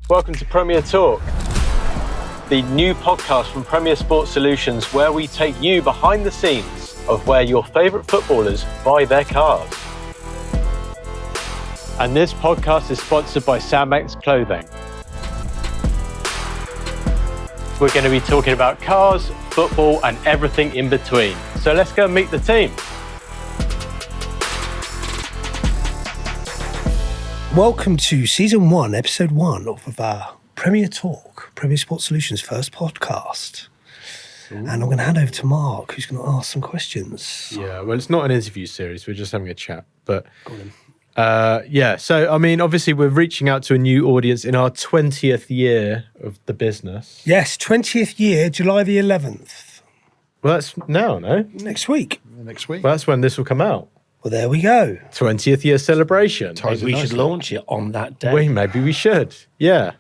Welcome to Premier Talk, the new podcast from Premier Sports Solutions where we take you behind the scenes of where your favourite footballers buy their cars. And this podcast is sponsored by Sandbanks Clothing. We're going to be talking about cars, football and everything in between. So let's go and meet the team. Welcome to Season 1, Episode 1 of our Premier Talk, Premier Sports Solutions' first podcast. Ooh. And I'm going to hand over to Mark, who's going to ask some questions. Yeah, well, it's not an interview series. We're just having a chat. But so, I mean, obviously we're reaching out to a new audience in our 20th year of the business. Yes, 20th year, July the 11th. Well, that's now, no? Next week. Next week. Well, that's when this will come out. Well, there we go. 20th year celebration. Maybe we should launch it on that day. Maybe we should. Yeah.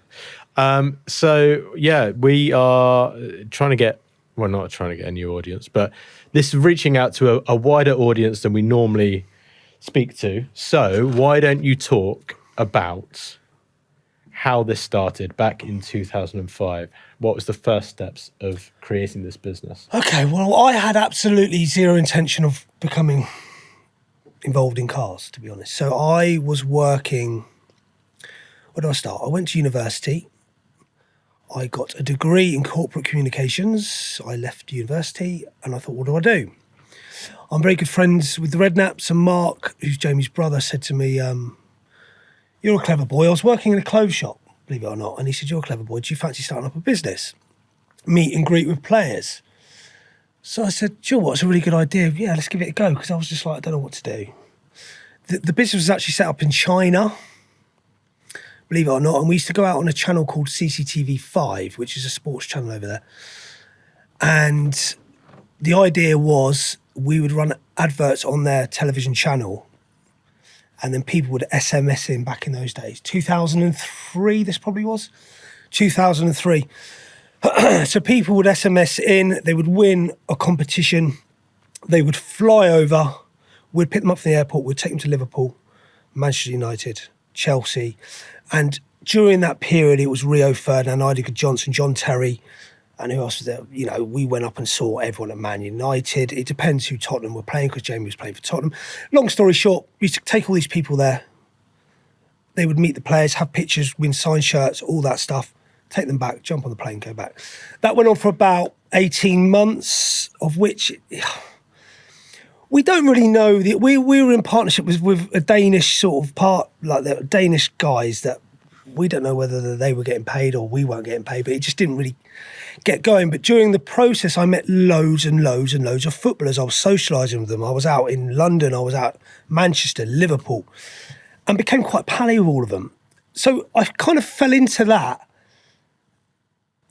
We are trying to get, well, not trying to get a new audience, but this is reaching out to a wider audience than we normally speak to. So why don't you talk about how this started back in 2005? What was the first steps of creating this business? Okay, well, I had absolutely zero intention of becoming involved in cars, to be honest. So I was working, where did I start? I went to university. I got a degree in corporate communications. I left university and I thought, what do I do? I'm very good friends with the Redknapps, and Mark, who's Jamie's brother, said to me, you're a clever boy. I was working in a clothes shop, believe it or not. And he said, you're a clever boy. Do you fancy starting up a business? Meet and greet with players. So I said, do you know what? It's a really good idea. Yeah, let's give it a go. Because I was just like, I don't know what to do. The business was actually set up in China, believe it or not. And we used to go out on a channel called CCTV5, which is a sports channel over there. And the idea was we would run adverts on their television channel. And then people would SMS in back in those days. 2003, this probably was. 2003. So people would SMS in, they would win a competition, they would fly over, we'd pick them up from the airport, we'd take them to Liverpool, Manchester United, Chelsea. And during that period, it was Rio Ferdinand, Idiger Johnson, John Terry, and who else was there? You know, we went up and saw everyone at Man United. It depends who Tottenham were playing, because Jamie was playing for Tottenham. Long story short, we used to take all these people there. They would meet the players, have pictures, win signed shirts, all that stuff. Take them back, jump on the plane, go back. That went on for about 18 months, of which we don't really know. We were in partnership with a Danish sort of part, like the Danish guys, that we don't know whether they were getting paid or we weren't getting paid, but it just didn't really get going. But during the process, I met loads and loads and loads of footballers. I was socialising with them. I was out in London, I was out Manchester, Liverpool, and became quite pally with all of them. So I kind of fell into that.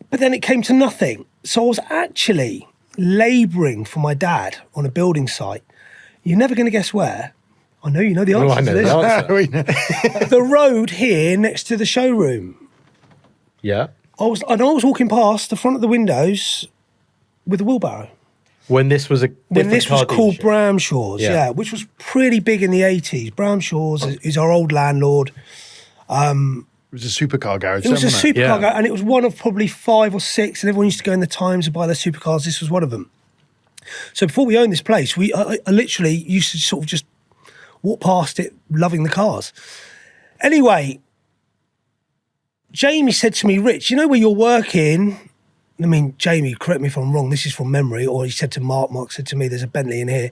But then it came to nothing. So I was actually labouring for my dad on a building site. You're never going to guess where. I know you know the answer to this. The road here next to the showroom. Yeah. I was walking past the front of the windows with a wheelbarrow. When this was called Bramshaw's, yeah, which was pretty big in the 80s. Bramshaw's is our old landlord. It was a supercar garage. It was a supercar garage, and it was one of probably 5 or 6, and everyone used to go in the Times and buy their supercars. This was one of them. So before we owned this place, I literally used to sort of just walk past it, loving the cars. Anyway, Jamie said to me, Rich, you know where you're working? I mean, Jamie, correct me if I'm wrong, this is from memory, or he said to Mark said to me, there's a Bentley in here.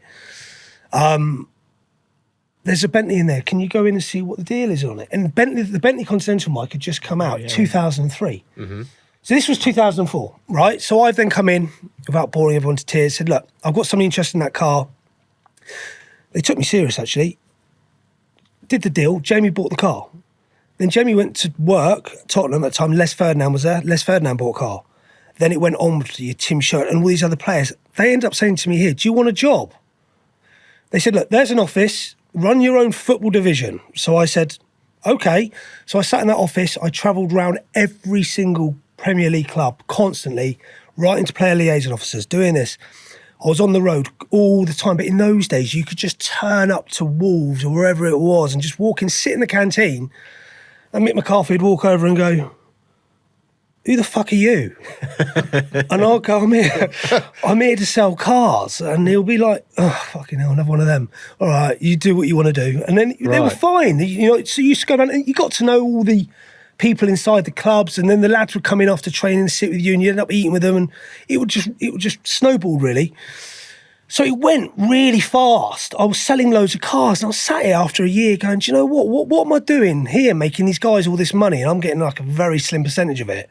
There's a Bentley in there. Can you go in and see what the deal is on it? And the Bentley Continental mic had just come out, 2003. Mm-hmm. So this was 2004, right? So I've then come in, without boring everyone to tears, said, look, I've got something interesting in that car. They took me serious, actually. Did the deal. Jamie bought the car. Then Jamie went to work at Tottenham at the time. Les Ferdinand was there. Les Ferdinand bought a car. Then it went on to Tim Sherwood and all these other players. They ended up saying to me here, do you want a job? They said, look, there's an office. Run your own football division. So I said, okay. So I sat in that office. I travelled around every single Premier League club constantly, writing to player liaison officers, doing this. I was on the road all the time. But in those days, you could just turn up to Wolves or wherever it was and just walk in, sit in the canteen, and Mick McCarthy would walk over and go, who the fuck are you? And I'll go, I'm here to sell cars. And he'll be like, oh, fucking hell, another one of them. All right, you do what you want to do. And then they were fine. You know, so you used to go around and you got to know all the people inside the clubs, and then the lads would come in after training and sit with you, and you end up eating with them, and it would just snowball, really. So it went really fast. I was selling loads of cars, and I was sat here after a year going, do you know what am I doing here, making these guys all this money, and I'm getting like a very slim percentage of it.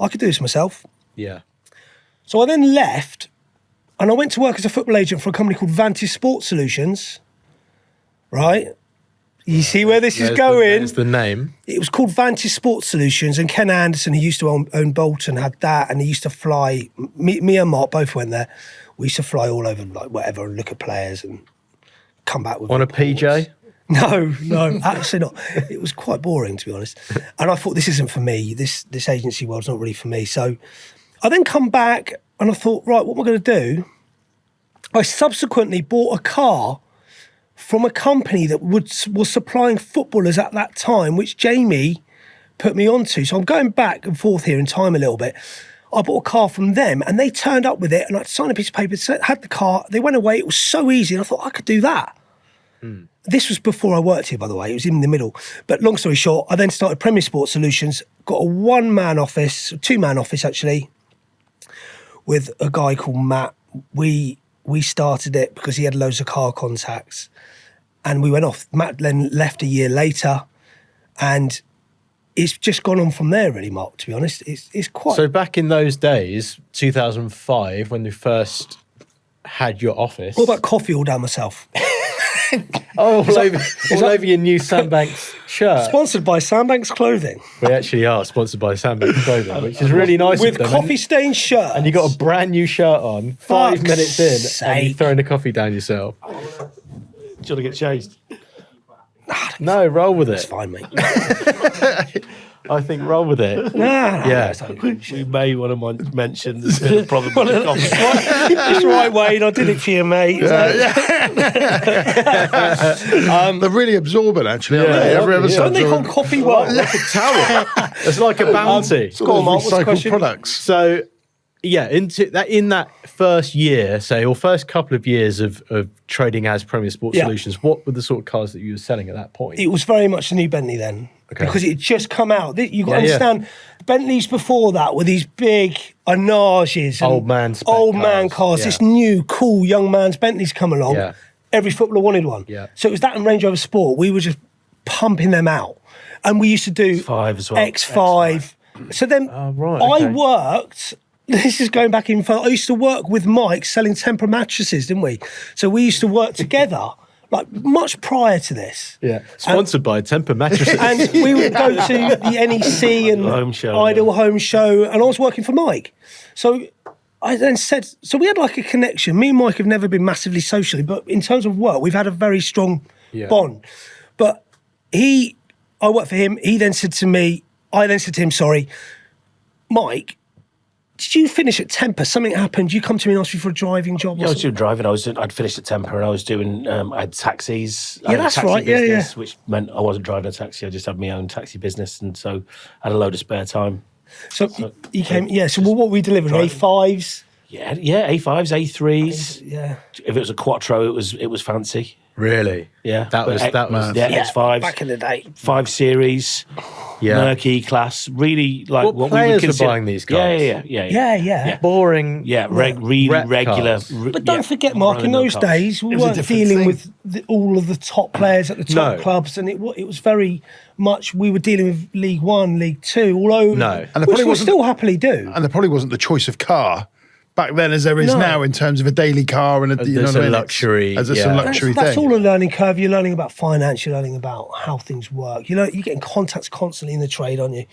I could do this myself. Yeah. So I then left, and I went to work as a football agent for a company called Vantage Sports Solutions, right? You see where this is going? There's the name. It was called Vantage Sports Solutions, and Ken Anderson, who used to own Bolton, had that, and he used to fly, me and Mark both went there. We used to fly all over, like, whatever, and look at players and come back with on reports. a PJ? No, actually not. It was quite boring, to be honest. And I thought, this isn't for me. This agency world's not really for me. So I then come back, and I thought, right, what am I going to do? I subsequently bought a car from a company that was supplying footballers at that time, which Jamie put me onto. So I'm going back and forth here in time a little bit. I bought a car from them, and they turned up with it, and I signed a piece of paper, had the car. They went away. It was so easy, and I thought I could do that. This was before I worked here, by the way. It was in the middle. But long story short, I then started Premier Sports Solutions, got a one-man office, two-man office actually, with a guy called Matt. We started it because he had loads of car contacts, and we went off. Matt then left a year later, and it's just gone on from there, really, Mark, to be honest. It's quite... So back in those days, 2005, when you first had your office... All that coffee all down myself. all over your new Sandbanks shirt. Sponsored by Sandbanks Clothing. We actually are sponsored by Sandbanks Clothing, which is really nice With of them. coffee-stained shirt. And you got a brand new shirt on, 5 minutes in, and sake. you're throwing the coffee down yourself. Do you want to get chased? No, roll with It's it. fine, mate. I think roll with it. Yeah. We may want to mention there's been a problem with the coffee. It's right, Wayne. I did it for you, mate. They're really absorbent, actually. Aren't they? Every Don't episode. they call coffee what? Like a towel. It's like a bounty. Go on, Mark, what's the Recycled question? products. So, yeah, in that first year, say, or first couple of years of trading as Premier Sports Yeah. Solutions, what were the sort of cars that you were selling at that point? It was very much the new Bentley then. Okay. Because it had just come out. You've got to Yeah, understand, Bentleys before that were these big Anages. and Old man spec Old man cars. yeah. This new, cool, young man's Bentleys come along. Yeah. Every footballer wanted one. Yeah. So it was that and Range Rover Sport. We were just pumping them out. And we used to do X5 as well. X5. So then right, I okay. worked... This is going back in. I used to work with Mike selling Tempur mattresses, didn't we? So we used to work together, like much prior to this. Yeah, sponsored by Tempur mattresses. And we would go to the NEC and Home show, Idle Home Show, and I was working for Mike. So I then said, so we had like a connection. Me and Mike have never been massively socially, but in terms of work, we've had a very strong bond. But I worked for him. I then said to him, sorry, Mike, did you finish at Tempur? Something happened. You come to me and ask me for a driving job? Yeah, I was doing driving. I'd finished at Tempur, and I was doing. I had taxis. I Yeah, had a that's taxi right. Yeah, business, which meant I wasn't driving a taxi. I just had my own taxi business, and so I had a load of spare time. So you came, yeah. So what were we delivering? A5s? Yeah, A5s, A3s. Yeah. If it was a Quattro, it was fancy. Really? Yeah, That was yeah, X5s. Back in the day. 5 Series, Merc E-Class, really like What what we would players were consider. buying these cars? Yeah. boring. Yeah, really Rep regular. cars. But don't forget, Mark, in run-of-the-mill those cars. days, we It was a weren't different dealing thing. with all of the top players at the top No. clubs, and it was very much, we were dealing with League One, League Two, all over. No. And there which probably we'll wasn't- still happily do. And there probably wasn't the choice of car back then as there is No. now in terms of a daily car and a, you know there's what I a mean? luxury, As it's yeah. a luxury That's thing. all a learning curve. You're learning about finance. You're learning about how things work. You're getting contacts constantly in the trade, aren't you?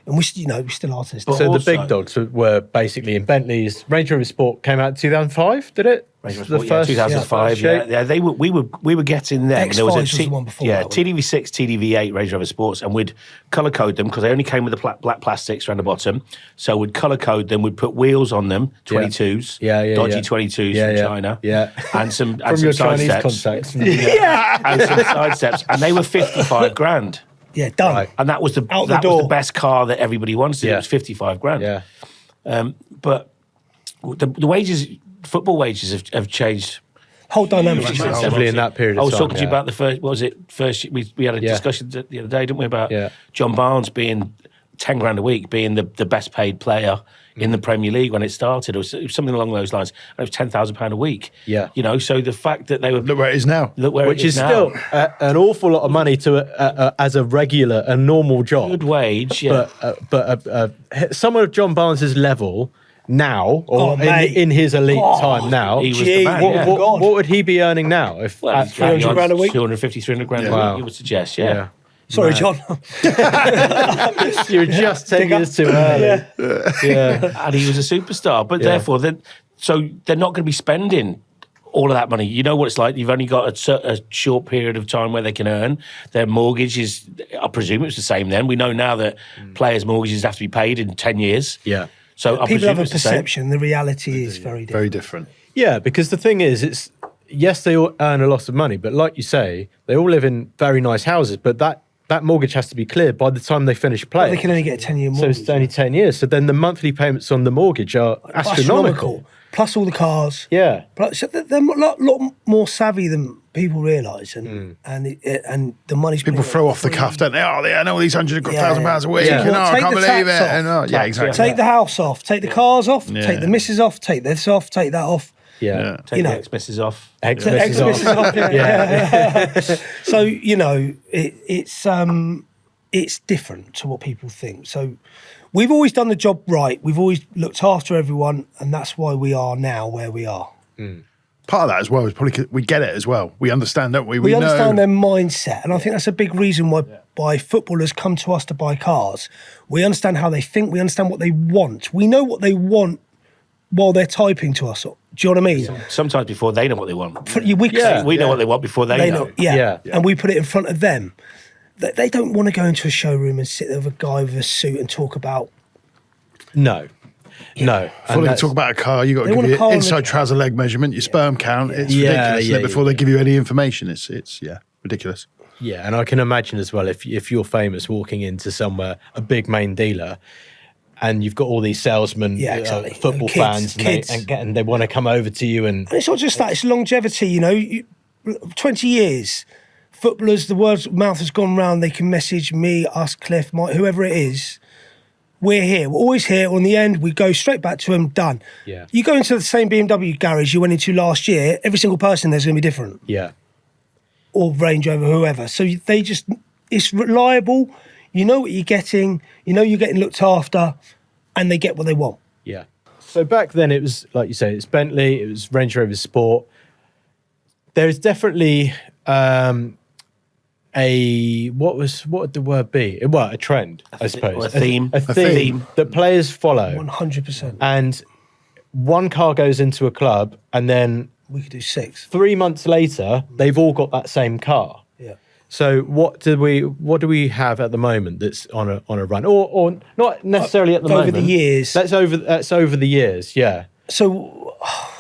And we still are to this day. So the Also- big dogs were basically in Bentleys. Range Rover Sport came out in 2005, did it? Range Rover The Sport, first- 2005. shape? Yeah, they were. We were getting them. X5 There was was the one before that, wasn't it? TDV6, TDV8 Range Rover Sports, and we'd colour code them because they only came with the black plastics around the bottom. So we'd colour code them. We'd put wheels on them, 22s, dodgy 22s from China, and some From some your side Chinese steps, contacts. and some side steps, and they were 55 grand. Yeah, done. Right. And that was the Out the that was door. the best car that everybody wanted. Yeah. It was 55 grand. Yeah. But the wages, football wages have changed. Whole dynamic. Definitely in that period of I was time, talking to you about the first. What was it? First, we had a discussion the other day, didn't we? About John Barnes being 10 grand a week, being the best paid player in the Premier League when it started. It was something along those lines. And it was £10,000 a week. Yeah. You know, so the fact that they were Look where it is now. Which is still an awful lot of money to as a regular, a normal job. good wage. Yeah. But someone of John Barnes's level now, or mate. in his elite time now, he was the man, yeah. what would he be earning now? If Well, at 300 grand a week? 250, 300 grand a Wow. week, you would suggest, yeah. Sorry, John. you were just 10 years too early. Yeah. And he was a superstar. But therefore, they're not going to be spending all of that money. You know what it's like. You've only got a short period of time where they can earn. Their mortgage is, I presume it's the same then. We know now that players' mortgages have to be paid in 10 years. Yeah. So I People presume have a it's the same. perception. The reality is very different. Very different. Yeah, because the thing is, yes, they all earn a lot of money, but like you say, they all live in very nice houses, but that mortgage has to be cleared by the time they finish playing. They can only get a 10-year So mortgage. it's only 10 years. So then the monthly payments on the mortgage are astronomical. Plus all the cars. Yeah. Plus, so they're a lot more savvy than people realise, and the money's People throw off the cuff, don't they? Oh, they earn all these £100,000 a week. Yeah. And, I Take can't the believe it. tax off. And, yeah, exactly. Take the house off, take the cars off, Yeah. take the missus off, take this off, take that off. Yeah. Take You the know. ex-missus off. Ex-missus Ex-missus off. off, yeah. So you know, it's different to what people think. So we've always done the job right. We've always looked after everyone, and that's why we are now where we are. Part of that as well is probably 'cause we get it as well. We understand, don't we? We understand know. their mindset, and I think that's a big reason why footballers come to us to buy cars. We understand how they think. We understand what they want. We know what they want while they're typing to us. Do you know what I mean? Sometimes before they know what they want. We know what they want before they know. Yeah. And we put it in front of them. They don't want to go into a showroom and sit there with a guy with a suit and talk about. No. Before they can talk about a car, you've got to want give a car your on inside the- trouser leg measurement, your sperm count. It's Yeah, ridiculous. yeah, Before they give you any information, it's ridiculous. Yeah, and I can imagine as well if you're famous walking into somewhere, a big main dealer, and you've got all these salesmen, exactly. football Kids, fans, and they want to come over to you and And it's not just that; it's longevity. You know, 20 years. Footballers, the word of mouth has gone round. They can message me, us, Cliff, Mike, whoever it is. We're here. We're always here. On the end, we go straight back to them. Done. Yeah. You go into the same BMW garage you went into last year. Every single person there's going to be different. yeah. Or Range Rover, whoever. So it's reliable. You know what you're getting. You know you're getting looked after, and they get what they want. Yeah. So back then it was, like you say, it's Bentley, it was Range Rover Sport. There's definitely what would the word be? Well, a trend, I suppose. or a theme. A theme that players follow. 100%. And one car goes into a club and then We could do 6. 3 months later, they've all got that same car. Yeah. So what do we have at the moment that's on a run, or not necessarily at the moment? Over the years. That's over the years. Yeah, So,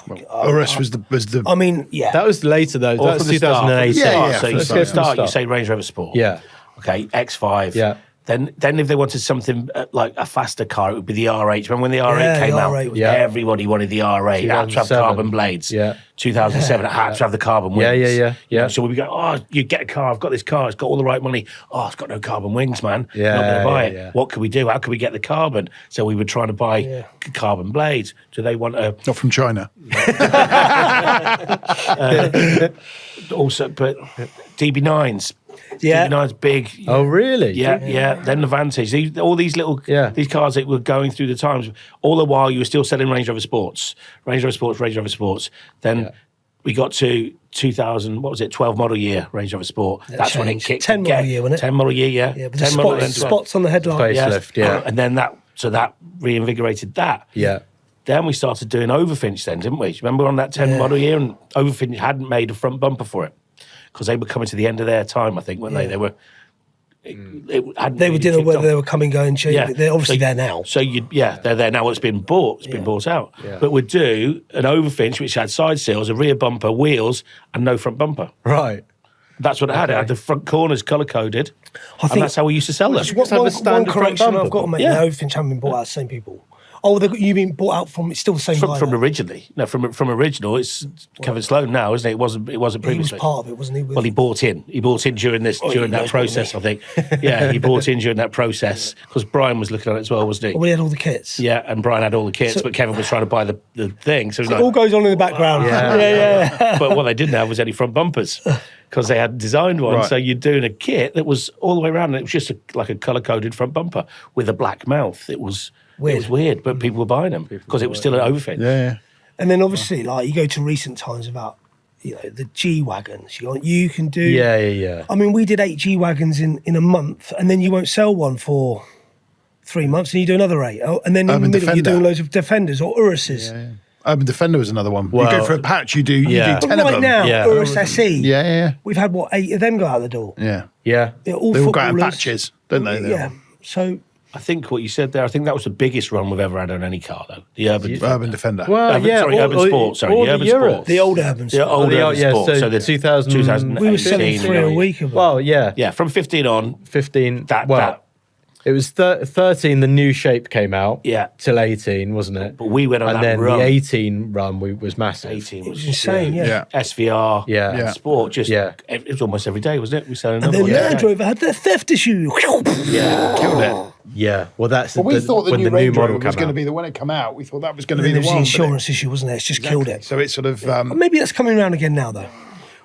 RS was the. I mean, yeah. that was later though. Or That was from the start, 2018. Yeah, So from you the say start. you say Range Rover Sport. Yeah. Okay, X5. Yeah. Then if they wanted something like a faster car, it would be the R8. Remember when the R8 Yeah, came the out? R8 was- Yeah. Everybody wanted the R8. It had to have 2007. carbon blades. Yeah. 2007, it had to have the carbon wings. Yeah. You know, so we'd be going, oh, you get a car. I've got this car. It's got all the right money. Oh, it's got no carbon wings, man. Yeah, Not going to buy it. yeah. What can we do? How can we get the carbon? So we were trying to buy carbon blades. Do they want a... Not from China. Also, but DB9s. Yeah. DB9's big. Oh really? Yeah. Then the Vantage. All these little these cars that were going through the times. All the while you were still selling Range Rover Sports. Then we got to 2000. What was it? 12 model year Range Rover Sport. That's when it changed. kicked. 10 model year, wasn't it? 10 model year. Yeah. Yeah, with 10 the model. spots on the headline. Facelift. Yeah. And then that reinvigorated that. Yeah. Then we started doing Overfinch then, didn't we? Remember on that 10 model year, and Overfinch hadn't made a front bumper for it because they were coming to the end of their time, I think, weren't they? They were. They were dealing whether they were coming, going, change. Yeah. They're obviously there now. So they're there now. It's been bought. It's been bought out. Yeah. But we'd do an Overfinch which had side seals, a rear bumper, wheels, and no front bumper. Right. That's what it had. It had the front corners colour coded, and that's how we used to sell them. One standard front correction bumper. I've got to make. Yeah. No, Overfinch haven't been bought out the same people. Oh, you been bought out from? It's still the same guy. From though. originally, no, from original. It's Kevin Sloan now, isn't it? It wasn't He was previously. part of it, wasn't he? Well, he bought in. He bought in during that process, I think. Yeah, he bought in during that process because Brian was looking at it as well, wasn't he? We had all the kits. Yeah, and Brian had all the kits, but Kevin was trying to buy the thing. So it was It like, all goes on in the background. yeah. But what they didn't have was any front bumpers because they had designed one. Right. So you're doing a kit that was all the way around, and it was just like a colour-coded front bumper with a black mouth. It was weird, but people were buying them because it was still an Overfinch. Yeah. And then obviously, like you go to recent times about, the G Wagons. You can do. Yeah. I mean, we did 8 G Wagons in a month, and then you won't sell one for 3 months, and you do another 8. Oh, and then in the middle, you're doing loads of Defenders or Uruses. Yeah. Urban Defender was another one. Well, you go for a patch, you do 10 But of right them. now, Yeah. Urus SE. Yeah. We've had 8 of them go out the door. Yeah. Yeah. They're all They all go out in footballers. patches, don't they? Yeah. So I think what you said there, I think that was the biggest run we've ever had on any car, though. The Urban Defender. Urban Defender. Well, Urban Sport, sorry. or The Urban Europe. Sport. the old Urban The stuff. old Urban Sport. so the 2000 We were selling 3 a 18, week of them. Well, yeah. Yeah, from 15 on, 15. that. It was 13, the new shape came out. Yeah. Till 18, wasn't it? But we went on and that then run. the 18 run was massive. 18 It was insane, yeah. SVR, Yeah. Sport, it was almost every day, wasn't it? We selling And another then one. Land Rover had their theft issue. Yeah, killed it. Yeah. Well, that's Well, we thought the when new the new Range model Rover was came going to out. be the when it come out. We thought that was going to And be then the there was the one. insurance issue, wasn't it? It's just killed it. So it's sort of Maybe that's coming around again now, though.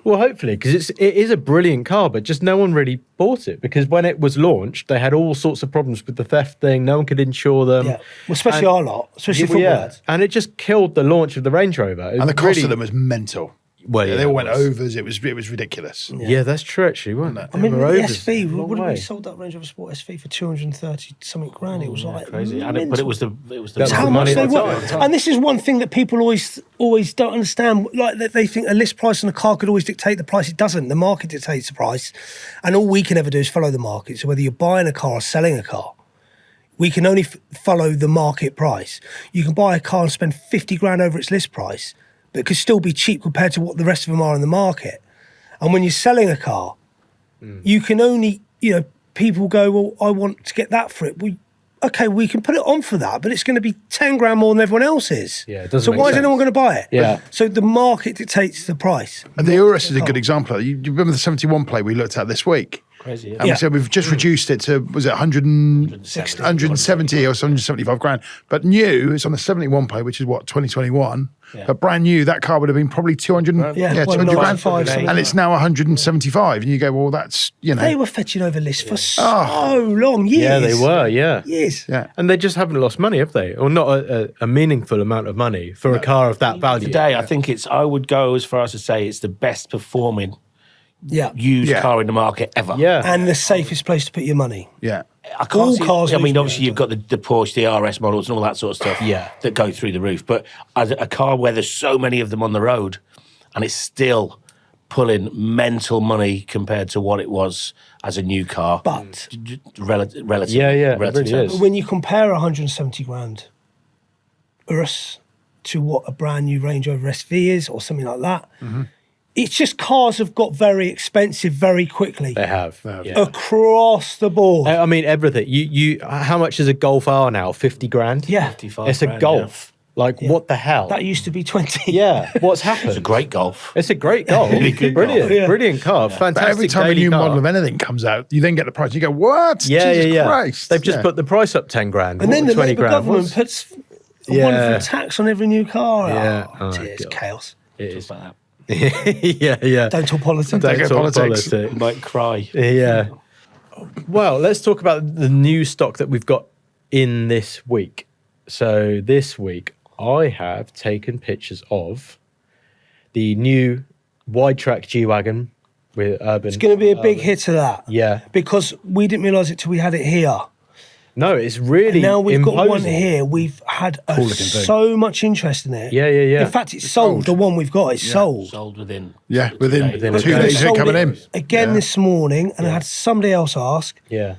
Well, hopefully, because it is a brilliant car, but just no one really bought it because when it was launched, they had all sorts of problems with the theft thing. No one could insure them. Yeah. Well, especially our lot, especially football lads. And it just killed the launch of the Range Rover. It and the was cost really- of them was mental. Well, they yeah, all it went was. overs. It was ridiculous. Yeah, that's true, actually, wasn't it? I mean, They the were overs. SV, A long what did we way. sold that Range Rover Sport SV for 230 something grand? It was like Crazy. And mental. but it was the That's How the much money they at the were. time. And this is one thing that people always don't understand. Like they think a list price on a car could always dictate the price. It doesn't. The market dictates the price, and all we can ever do is follow the market. So whether you're buying a car or selling a car, we can only follow the market price. You can buy a car and spend 50 grand over its list price, but it could still be cheap compared to what the rest of them are in the market. And when you're selling a car, you can only, people go, well, I want to get that for it. Okay, we can put it on for that, but it's going to be 10 grand more than everyone else's. Yeah, it doesn't So make why is sense. anyone going to buy it? Yeah. So the market dictates the price. And the Urus is a good example. You remember the 71 plate we looked at this week? Crazy. And we said we've just reduced it to, was it 170 or 175 grand? But new, it's on the 71 plate, which is what, 2021? But brand new, that car would have been probably 200, Yeah, 200 grand. 95, something And like it's now 175. And you go, well, that's, They were fetching over lists for so long, years. Yeah, they were, yeah. Years. Yeah. And they just haven't lost money, have they? Or not a meaningful amount of money for a car of that value. Today, I think I would go as far as to say it's the best performing Yeah. used Yeah. car in the market ever. Yeah. And the safest place to put your money. Yeah. I can't All see, cars I lose mean, money, obviously, you've got the Porsche, the RS models, and all that sort of stuff Yeah. that go through the roof. But as a car where there's so many of them on the road and it's still pulling mental money compared to what it was as a new car. But Relative. Yeah, it relative really terms. is. when you compare 170 grand Urus to what a brand new Range Rover SV is or something like that, it's just cars have got very expensive very quickly. They have. Yeah. Across the board. I mean, everything. You. How much is a Golf R now? 50 grand? Yeah. 55 It's a grand, Golf. Like, what the hell? That used to be 20. Yeah. What's happened? It's a great Golf. It's a great Golf. Really good Brilliant. Golf. Yeah. Brilliant car. But Fantastic every time a daily new car. model of anything comes out, you then get the price. You go, what? Yeah, Jesus yeah. Christ. They've just Yeah. put the price up 10 grand. And then the 20 Labour grand. government What's- puts a Yeah. wonderful tax on every new car. Yeah. Oh, Oh, dear, it's God. chaos. It is. About that. yeah. Don't talk politics. Don't get talk politics. You might cry. Yeah. Well, let's talk about the new stock that we've got in this week. So this week, I have taken pictures of the new wide track G Wagon with Urban. It's going to be a big hit to that. Yeah. Because we didn't realise it till we had it here. No, it's really Now we've got one imposing. here. We've had looking thing. so much interest in it. Yeah. In fact, it's sold. The one we've got is sold. Sold within. Yeah, within Within 2 a day. days, they're Sold coming it in. again this morning, and I had somebody else ask. Yeah.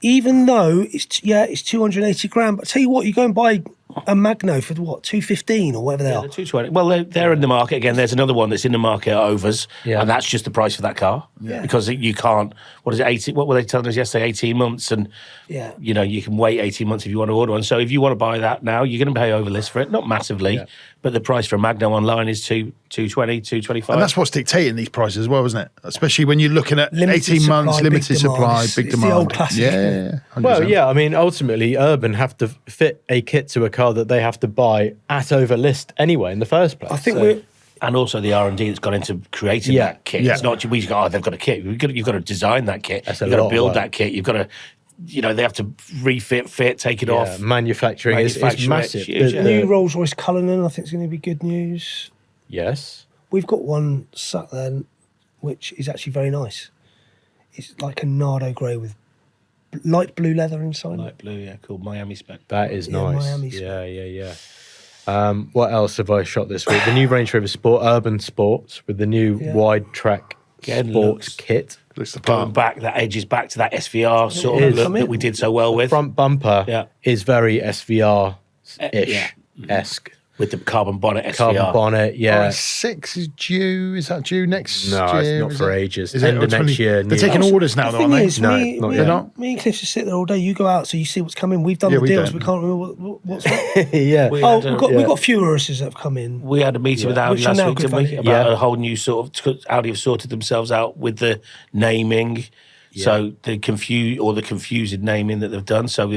Even though it's 280 grand, but I tell you what, you go and buy a Magno for what, 215 or whatever they are. The 220. Well, they're in the market again. There's another one that's in the market at Overs, and that's just the price for that car. Yeah. Because you can't. What is it? 18? What were they telling us yesterday? 18 months, and you know you can wait 18 months if you want to order one. So if you want to buy that now, you're going to pay over list for it, not massively, but the price for a Magno online is 220, 225. And that's what's dictating these prices as well, isn't it? Especially when you're looking at Limited 18 months, supply, limited big supply, demand. big It's demand. the old classic. Yeah. 100%. Well, yeah, I mean, ultimately, Urban have to fit a kit to a car that they have to buy at over list anyway in the first place. I think we're. And also the R&D that's gone into creating that kit. It's not we go, they've got a kit. You've got to design that kit. You've got to build that kit. You've got to, they have to refit, take it off. Manufacturing is massive. Huge, New Rolls Royce Cullinan, I think, is going to be good news. Yes. We've got one sat there, which is actually very nice. It's like a Nardo grey with light blue leather inside. Light blue, called Miami spec. That is nice. Miami spec. Yeah. What else have I shot this week? The new Range Rover Sport, Urban Sports, with the new wide track sports kit. Looks the Going part. back, that edges back to that SVR sort of look that we did so well with. Front bumper is very SVR-ish, esque. With the carbon bonnet SVR. Carbon bonnet, R6 is due. Is that due next No, year? it's not for ages. Is it End of next year. They're taking orders now, The though, thing aren't is, they? No, me, not me, yet. and- me and Cliff just sit there all day. You go out, so you see what's coming. We've done the we deals. don't. We can't remember what's what. Yeah. We Oh, had we've got a few Urus's that have come in. We had a meeting with Audi Which are last now week, good didn't we? value. About a whole new sort of Audi have sorted themselves out with the naming. So the confused naming that they've done. So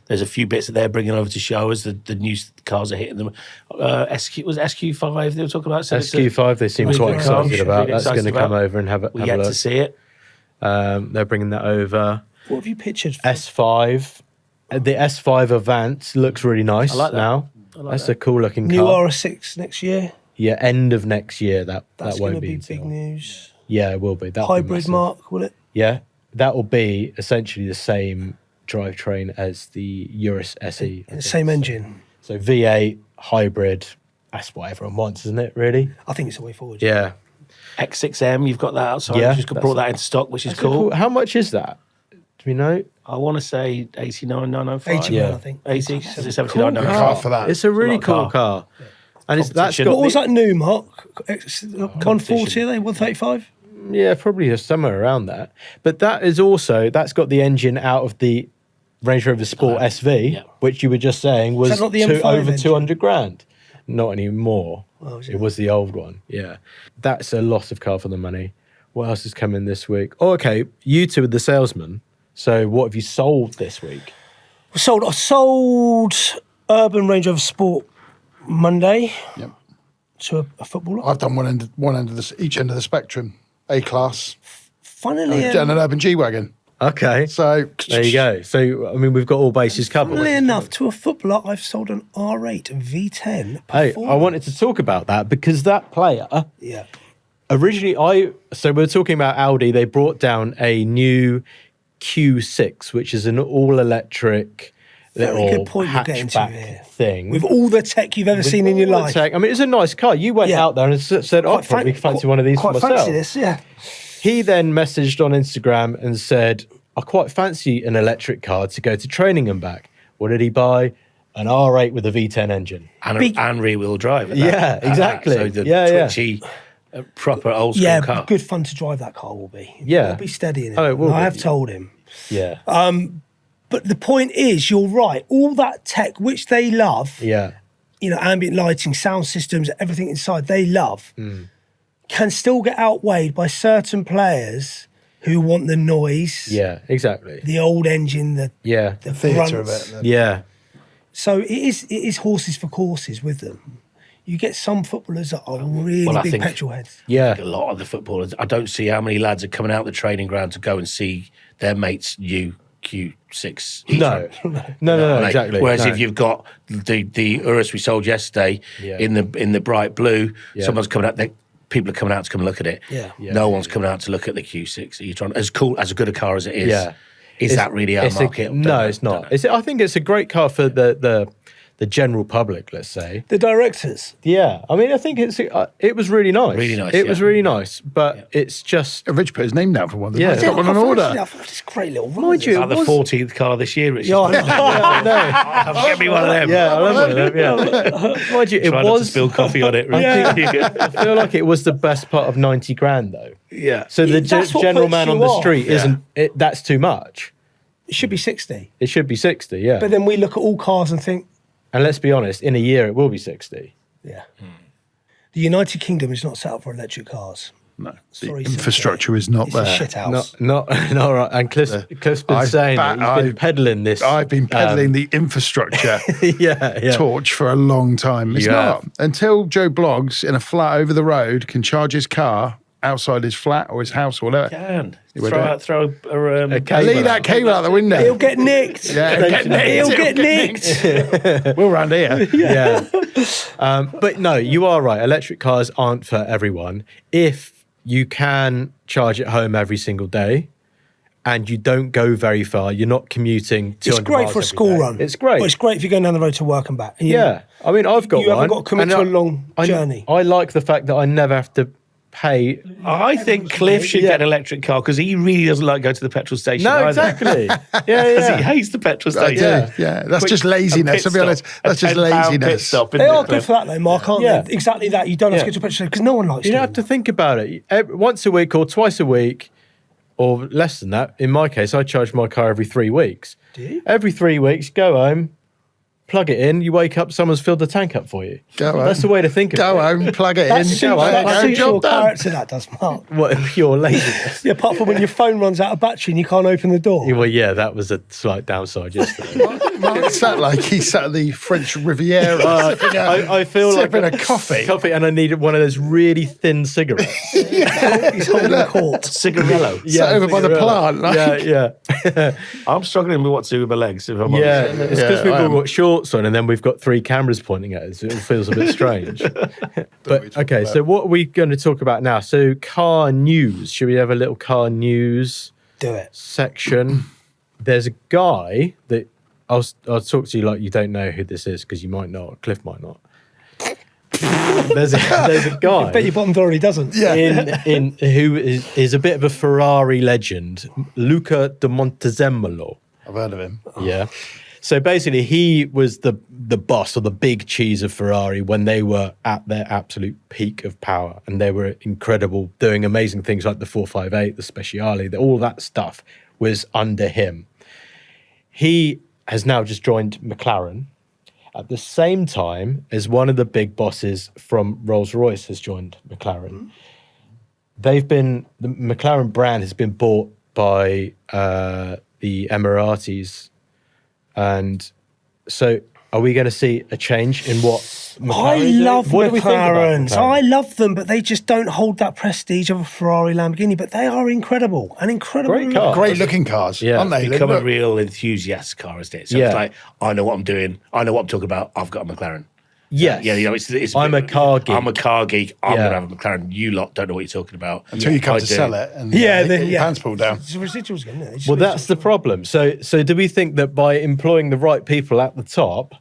there's a few bits that they're bringing over to show us. The new cars are hitting them. SQ5 they were talking about. So SQ5 they seem really quite good car. excited about. Really That's going to excited come about. over and have a We yet look. to see it. They're bringing that over. What have you pictured? S5. The S5 Avant looks really nice I like that. now. That's a cool looking New car. R6 next year. Yeah, end of next year. That's that going won't to be until- big news. Yeah, it will be. That'll be Hybrid massive. mark, will it? Yeah, that will be essentially the same drivetrain as the Urus SE. The same engine. So V8 hybrid. That's what everyone wants, isn't it? Really? I think it's the way forward. Yeah. X6M, you've got that outside. Yeah, You just brought that into stock, which is That's cool. How much is that? Do we know? I want to say 89,995. 80 Yeah. I think. 80, is it Cool 79,995? car for that. It's a really lot of cool car. And that's Competition. got What was that new mark? 140 are they? 135? Yeah, probably somewhere around that. But that's got the engine out of the Range Rover Sport SV, which you were just saying was that not the M5 over engine? 200 grand. Not anymore. Oh, is it was the old one. Yeah. That's a lot of car for the money. What else is coming this week? Oh, okay. You two are the salesman. So what have you sold this week? I sold Urban Range Rover Sport Monday to a footballer. I've done one end of each end of the spectrum. A class Funnily and an urban G wagon. Okay. So there you go. So, I mean, we've got all bases covered. Funnily enough, to a footballer, I've sold an R8 V10. Hey, I wanted to talk about that because that player, Yeah. originally, so we were talking about Audi. They brought down a new Q6, which is an all-electric Very little good point you're getting to hatchback here. thing. With all the tech you've ever seen in your All the life. tech. I mean, it's a nice car. You went Yeah. out there and said, "Oh, probably fancy one of these for quite myself." fancy this, yeah. He then messaged on Instagram and said, "I quite fancy an electric car to go to training and back." What did he buy? An R8 with a V10 engine. And rear-wheel drive. at that. Yeah, exactly. So the Yeah. twitchy, proper old school Yeah, car. good fun to drive that car will be. Yeah. It'll be steady in it. Oh, it will I be. have told him. Yeah. But the point is, you're right. All that tech, which they love, Yeah. ambient lighting, sound systems, everything inside, they love, Hmm. can still get outweighed by certain players who want the noise, Yeah, exactly. the old engine, the Yeah. theatre of grunts. it. Yeah. So it is horses for courses with them. You get some footballers that are really Well, I big think- petrol heads. Yeah. A lot of the footballers, I don't see how many lads are coming out the training ground to go and see their mates' new Q6. No. No, Like, exactly. Whereas No. if you've got the Urus we sold yesterday Yeah. in the bright blue, Yeah. someone's coming out. People are coming out to come and look at it. Yeah. No one's coming out to look at the Q6. Are you trying as good a car as it is? Yeah. Is that really our market? No, it's not. I think it's a great car for the the general public, let's say. The directors. Yeah, I mean, I think it was really nice. Really nice, It was really nice, but it's just Rich put his name down for one. Yeah. He's got one on order. I thought it's a great little run. Mind you, Like the 14th car this year, Richard. Yeah, I know. Get me one of them. yeah, I love one of them. Yeah, mind you, it Try not to was. spill coffee on it. I feel like it was the best part of 90 grand though. Yeah. So the That's what general puts man you on the off. street isn't. That's too much. It should be 60. It should be 60. Yeah, But then we look at all cars and think, and let's be honest, in a year it will be 60. yeah. The United Kingdom is not set up for electric cars. No, Sorry, the infrastructure is not It's a there. shit house. Not right. And Cliff's been I've saying ba- that he's been I've- peddling this. I've been peddling the infrastructure yeah. torch for a long time. It's You not have. until Joe Bloggs in a flat over the road can charge his car outside his flat or his house or whatever. Can. would Throw a cable Leave out. that cable out the window. He'll get nicked. Yeah, He'll get nicked. We're around here. Yeah. But no, you are right. Electric cars aren't for everyone. If you can charge at home every single day and you don't go very far, you're not commuting 200 It's great miles for a every school day. run. It's great. But it's great if you're going down the road to work and back. And Yeah. I mean, I've got You one. haven't got to commit and to a long journey. I like the fact that I never have to pay. I think Cliff should get an electric car because he really doesn't like going to the petrol station. No, either. exactly. Because Yeah. he hates the petrol I do. station. Yeah, that's Quick- just a laziness. pit To be honest, stop, that's a just 10 pound laziness. Pit stop, They isn't are it, good Cliff? for that though, Mark, aren't Yeah. they? Exactly that. You don't have to Yeah. get to a petrol station because no one likes You doing don't have to that. think about it. Once a week or twice a week, or less than that. In my case, I charge my car every 3 weeks. Do you? Every 3 weeks, go home, plug it in. You wake up, someone's filled the tank up for you. Go home. That's the way to think of Go it. home, plug it That in. suits Go home, that go, suits your job done. character, that does, Mark. What, your laziness. Yeah, apart from when your phone runs out of battery and you can't open the door. Well, yeah, that was a slight downside yesterday. Mark sat like he sat at the French Riviera, sipping I feel like sipping a coffee. and I needed one of those really thin cigarettes. He's holding a court. Cigarillo. Sat over by the cigarette. plant. Like, Yeah. I'm struggling with what to do with my legs. If I'm Yeah, honest. it's because Yeah, we've I all am. got shorts on and then we've got 3 cameras pointing at us. It feels a bit strange. But okay, so what are we going to talk about now? So car news. Should we have a little car news Do it. section? There's a guy that I'll talk to you like you don't know who this is because you might not. Cliff might not. There's a guy. I bet your bottom door he doesn't. Yeah. in who is a bit of a Ferrari legend, Luca de Montezemolo. I've heard of him. Yeah. So basically, he was the boss or the big cheese of Ferrari when they were at their absolute peak of power, and they were incredible, doing amazing things like the 458, the Speciale, all that stuff was under him. He has now just joined McLaren at the same time as one of the big bosses from Rolls-Royce has joined McLaren. The McLaren brand has been bought by the Emiratis. And so are we going to see a change in what McLaren I do? love What do we think about McLarens. McLaren? I love them, but they just don't hold that prestige of a Ferrari, Lamborghini. But they are incredible. An incredible Great car. Great looking cars, Yeah. aren't they? Become a Look- real enthusiast car, isn't it? So Yeah. it's like, I know what I'm doing. I know what I'm talking about. I've got a McLaren. Yes. Yeah, you know, it's I'm a car geek. I'm a car geek. I'm Yeah. going to have a McLaren. You lot don't know what you're talking about. until you come I to do. sell it and then, get your pants pulled down. It's a residuals again, isn't it? It's Well, residuals. that's the problem. So do we think that by employing the right people at the top,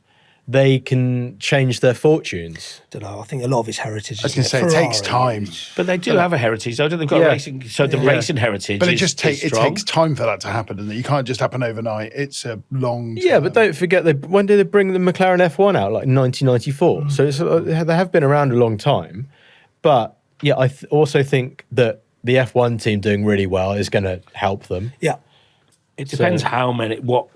they can change their fortunes? I don't know. I think a lot of it's heritage. I was going to say, it takes time. But they do have a heritage, though. They've got Yeah. racing. So the racing heritage But it is, just is it strong. takes time for that to happen, and you can't just happen overnight. It's a long. Yeah, but don't forget, when did they bring the McLaren F1 out? Like 1994. So they have been around a long time. But yeah, I also think that the F1 team doing really well is going to help them. Yeah. It depends how many, what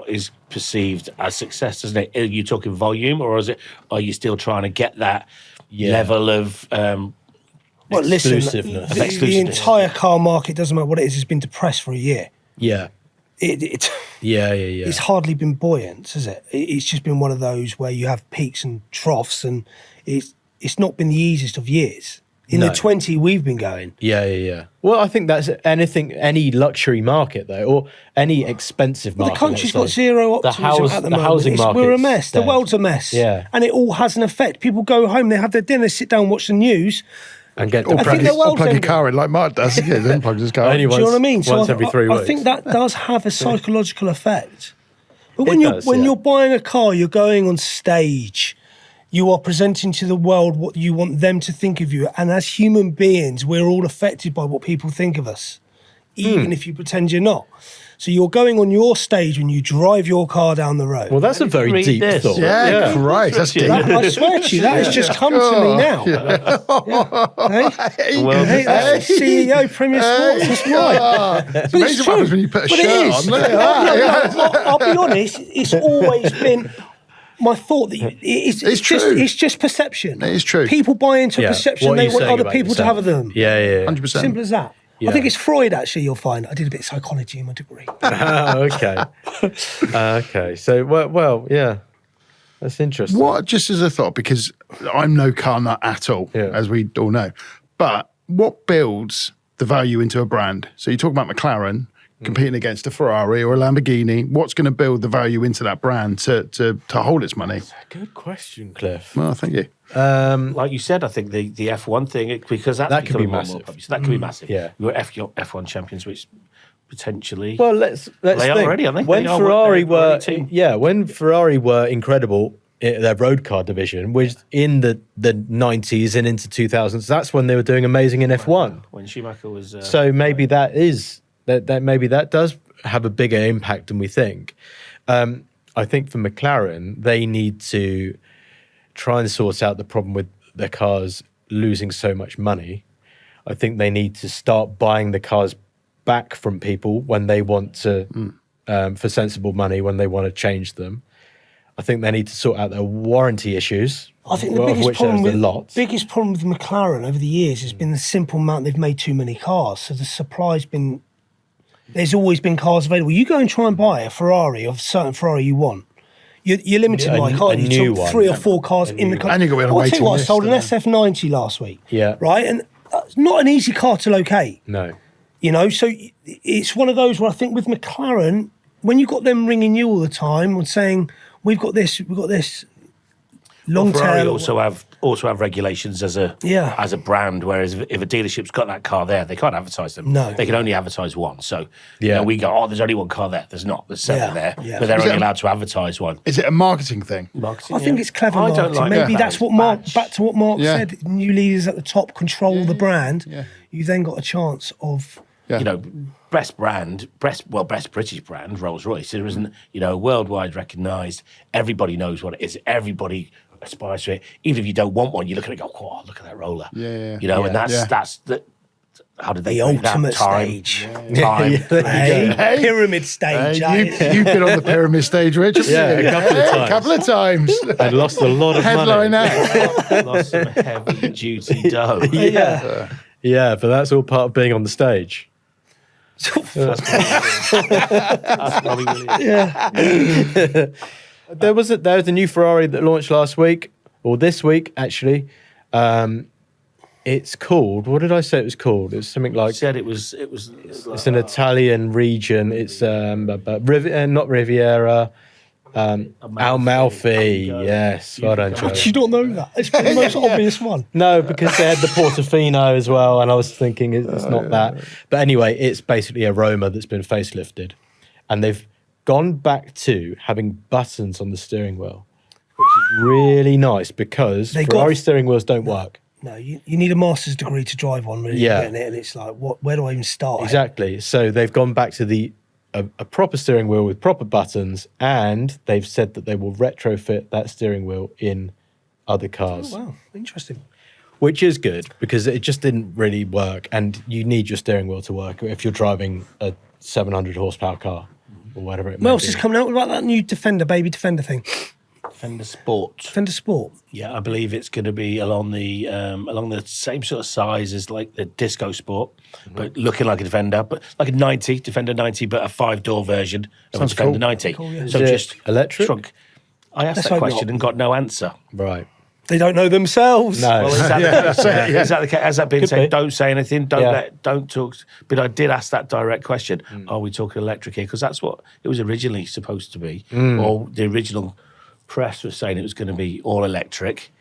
is perceived as success, doesn't it? Are you talking volume, or are you still trying to get that level of Well, listen, Exclusiveness. the Exclusiveness. entire car market, doesn't matter what it is, has been depressed for a year. Yeah. It's Yeah. hardly been buoyant, has it? It's just been one of those where you have peaks and troughs, and it's not been the easiest of years. In No. the 20 we've been going. Yeah. Well, I think that's any luxury market though, or any expensive Well, market. the country's let's got say. zero optimism at the moment. housing market. We're a mess. The world's a mess. Yeah. And it all has an effect. People go home, they have their dinner, sit down, watch the news. And get Or I plug, think the world's your ending. car in like Mark does. He unplugs his car. Only Do you know what I mean? Once every 3 weeks. I think that does have a psychological effect. But when you're buying a car, you're going on stage. You are presenting to the world what you want them to think of you. And as human beings, we're all affected by what people think of us, even if you pretend you're not. So you're going on your stage when you drive your car down the road. Well, that's a very deep thought. Yeah, Christ, that's deep. I swear to you, that has just come to me now. Hey, that's CEO Premier Sports. That's right. It's amazing what happens when you put a But it shirt is. on. I'll be honest. It's always been my thought that it's true. It's just perception. It is true. People buy into perception What are they you want saying other about people to yourself? have of them. Yeah. 100%. Simple as that. Yeah. I think it's Freud, actually, you'll find. I did a bit of psychology in my degree. Okay. Okay. So, well, yeah. That's interesting. What, just as a thought, because I'm no car nut at all, as we all know, but what builds the value into a brand? So you talk about McLaren competing against a Ferrari or a Lamborghini. What's going to build the value into that brand to hold its money? That's a good question, Cliff. Well, thank you. Like you said, I think the F1 thing, because that could be more massive. popular. So that could be massive. Yeah. You're F1 champions, which potentially... Well, let's They think. are already, aren't they? When They are Ferrari they're already were, team. when Ferrari were incredible, their road car division was in the 90s and into 2000s. That's when they were doing amazing in F1. When Schumacher was... So maybe that maybe that does have a bigger impact than we think. I think for McLaren, they need to try and sort out the problem with their cars losing so much money. I think they need to start buying the cars back from people when they want to, for sensible money, when they want to change them. I think they need to sort out their warranty issues. I think the of biggest which there's problem, a lot. with McLaren over the years has been the simple amount they've made too many cars. So the supply's been... There's always been cars available. You go and try and buy a Ferrari of a certain Ferrari you want. You're limited by car. You new took one. 3 or 4 cars in the car. And you got to be on a I'll tell you waiting what, I list, sold an yeah. SF90 last week. Yeah. Right? And it's not an easy car to locate. No. You know, so it's one of those where I think with McLaren, when you've got them ringing you all the time and saying, we've got this, long Ferrari tail. also have regulations as a brand, whereas if a dealership's got that car there, they can't advertise them. No. They can only advertise one. So we go, there's only one car there. There's not. There's 7 there. Yeah. But they're only allowed to advertise one. Is it a marketing thing? Marketing, I think it's clever I marketing. don't like Maybe that. that's what Mark, Badge. back to what Mark Yeah. said, new leaders at the top control the brand. Yeah. You then got a chance of... Yeah. You know, best British brand, Rolls-Royce. There isn't, worldwide recognised. Everybody knows what it is. Everybody aspires to it. Even if you don't want one, you look at it and go, oh, look at that roller. Yeah. And that's the... How did they The bring that? ultimate Time. stage. Time. Hey, pyramid stage. You've been on the pyramid stage, Rich. Yeah, a couple of times. And lost a lot of headline money. out. Lost some heavy-duty dough. Yeah, but that's all part of being on the stage. That's probably brilliant. There's a new Ferrari that launched last week, or this week, actually. It's called, what did I say it was called? It was something like... Said it was. It's an Italian region. It's not Riviera. Amalfi. Yes. Well done, Joe. Did you not know that? It's the most obvious one. No, because they had the Portofino as well, and I was thinking it's not that. But anyway, it's basically a Roma that's been facelifted, and they've gone back to having buttons on the steering wheel, which is really nice because Ferrari steering wheels don't work. No, you need a master's degree to drive one, really. Yeah. Getting it, and it's like, where do I even start? Exactly. So they've gone back to a proper steering wheel with proper buttons, and they've said that they will retrofit that steering wheel in other cars. Oh, wow, interesting. Which is good because it just didn't really work, and you need your steering wheel to work if you're driving a 700 horsepower car or whatever it may be. What else is coming out about that new baby Defender thing? Defender Sport. Defender Sport. Yeah, I believe it's going to be along the same sort of size as like the Disco Sport, but looking like a Defender, but like a Defender 90, but a 5-door version of a Defender 90. Cool, yeah. So Is it just electric? shrunk. I asked Let's that hope question not. and got no answer. Right. They don't know themselves. No. Well, is that the case? Has that been Could said? be. Don't say anything. Don't talk. But I did ask that direct question. Are we talking electric here? Because that's what it was originally supposed to be. Or the original press was saying it was going to be all electric.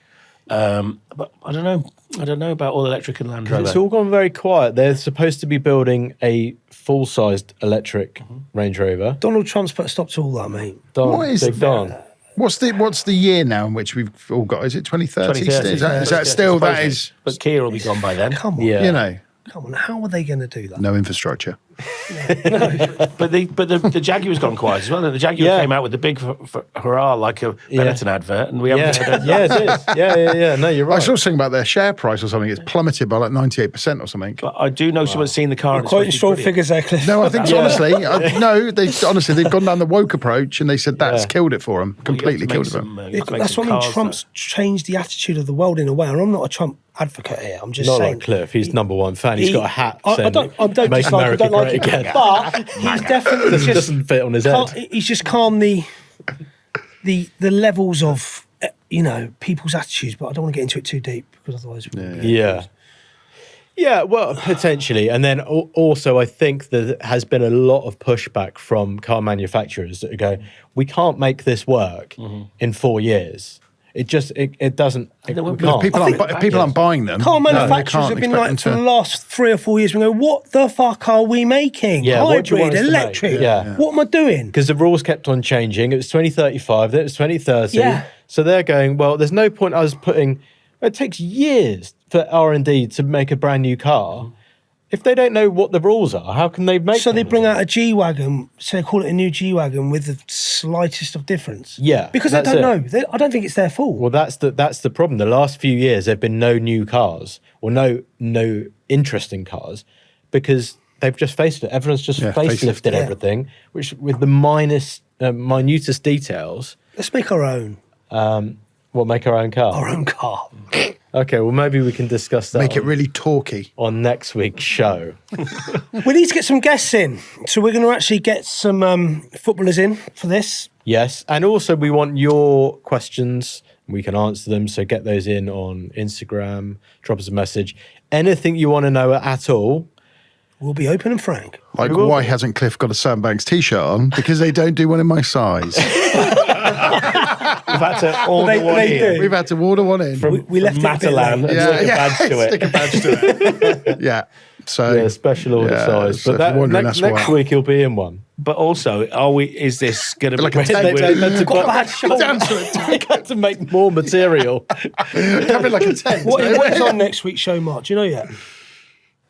But I don't know. I don't know about all electric and Land Rover. It's all gone very quiet. They're supposed to be building a full-sized electric Range Rover. Donald Trump's put a stop to all that, mate. What is Big Don. What's the year now in which we've all got? Is it 2030? 2030. Is that still, that is, But Kia will be gone by then. Come on. Yeah. you know, Come on. How are they going to do that? no infrastructure. But the Jaguar's gone quiet as well. And the Jaguar came out with the big hurrah like a Benetton advert, and we haven't heard Yeah, it is. Yeah. No, you're I right. saw something about their share price or something. It's plummeted by like 98% or something. But I do know someone's seen the car. And it's Quoting supposed to be strong brilliant. figures there, Cliff. No, I think honestly, they've gone down the woke approach and they said that's killed it for them. Completely killed it for them. That's what I mean. Trump's changed the attitude of the world in a way, and I'm not a Trump advocate here. I'm just Not saying. like Cliff. He's number one fan. He's got a hat I saying, don't "Make dislike. I America don't like great it, again." but he's definitely just Doesn't fit on his head. he's just calmed the levels of people's attitudes. But I don't want to get into it too deep because otherwise, Yeah, well, potentially. And then also, I think there has been a lot of pushback from car manufacturers that go, we can't make this work in 4 years. It just, it doesn't, we can't. People aren't buying them. car they manufacturers can't have been expect like for them the to- last 3 or 4 years. We go, what the fuck are we making? Yeah, what do you want Hybrid, us to make? electric. Yeah. What am I doing? Because the rules kept on changing. It was 2035, then it was 2030. Yeah. So they're going, well, there's no point us putting, it takes years for R&D to make a brand new car. If they don't know what the rules are, how can they make So they them? bring out a G Wagon, so they call it a new G Wagon with the slightest of difference. Yeah, Because they that's don't it. know. I don't think it's their fault. Well, that's the problem. The last few years, there've been no new cars or no interesting cars because they've just faced it. Everyone's just facelifted everything, which with the minutest details. Let's make our own. Make our own car. Our own car. Okay, well, maybe we can discuss that Make it really talky. on next week's show. We need to get some guests in. So we're going to actually get some footballers in for this. Yes, and also we want your questions. We can answer them, so get those in on Instagram, drop us a message. Anything you want to know at all. We'll be open and frank. Like, why hasn't Cliff got a Sandbanks t-shirt on? Because they don't do one in my size. We've had to order one they in do. We've had to order one in. We left it a bit Matalan late. and stick a badge to it. Stick a badge to it. Yeah. So Yeah, special order size. so But if you're wondering, next that's why. week he'll be in one. But also, is this going to be Like a tent. They meant to Got bad shoulders. down to it. They got to make more material. Have it like a tent. What is on next week's show, Mark? Do you know yet?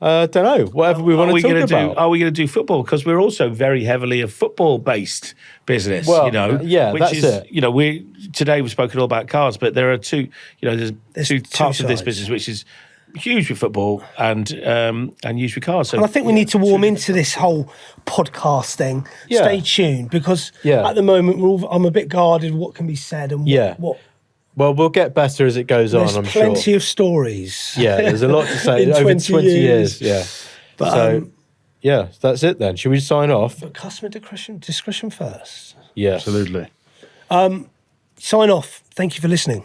Don't know. Whatever we want to talk about. Are we going to do football? Because we're also very heavily a football-based business. Well, which that's is, it. Today we've spoken all about cars, but there are two. There's two two parts of this sides. business, which is huge with football and huge with cars. So And I think we need to warm into this whole podcast thing. Yeah. Stay tuned because Yeah. at the moment I'm a bit guarded what can be said and what Well, we'll get better as it goes on, there's I'm plenty sure. of stories. Yeah, there's a lot to say. In Over 20 20 years. years. Yeah. But, So, yeah, that's it then. Should we sign off? But customer discretion first. Yes. Absolutely. Sign off. Thank you for listening.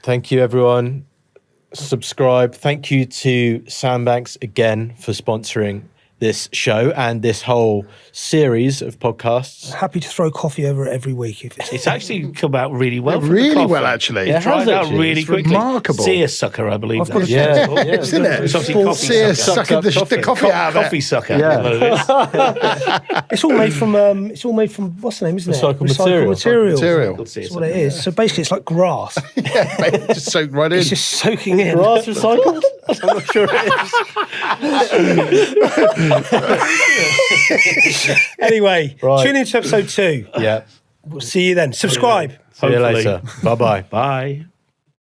Thank you, everyone. Subscribe. Thank you to Sandbanks again for sponsoring this show and this whole series of podcasts. Happy to throw coffee over it every week if it's it's actually come out really well. Yeah, from the really coffee. well, actually. Yeah, it Tried has out actually. really It's quickly. remarkable. Seersucker, I believe. I've got that's a- what it's Yeah, called. yeah. Isn't it? It's obviously coffee Sear sucker. sucking the coffee out of it. Coffee sucker. Yeah. It's all made from what's the name, isn't it? Recycled material. Material. That's what it is. So basically it's like grass. Just soak right in. It's just soaking in. Grass recycled? I'm not sure it is. Anyway, Right. tune in to episode 2. Yeah. We'll see you then. Subscribe. See you Hopefully. later. Bye-bye. Bye.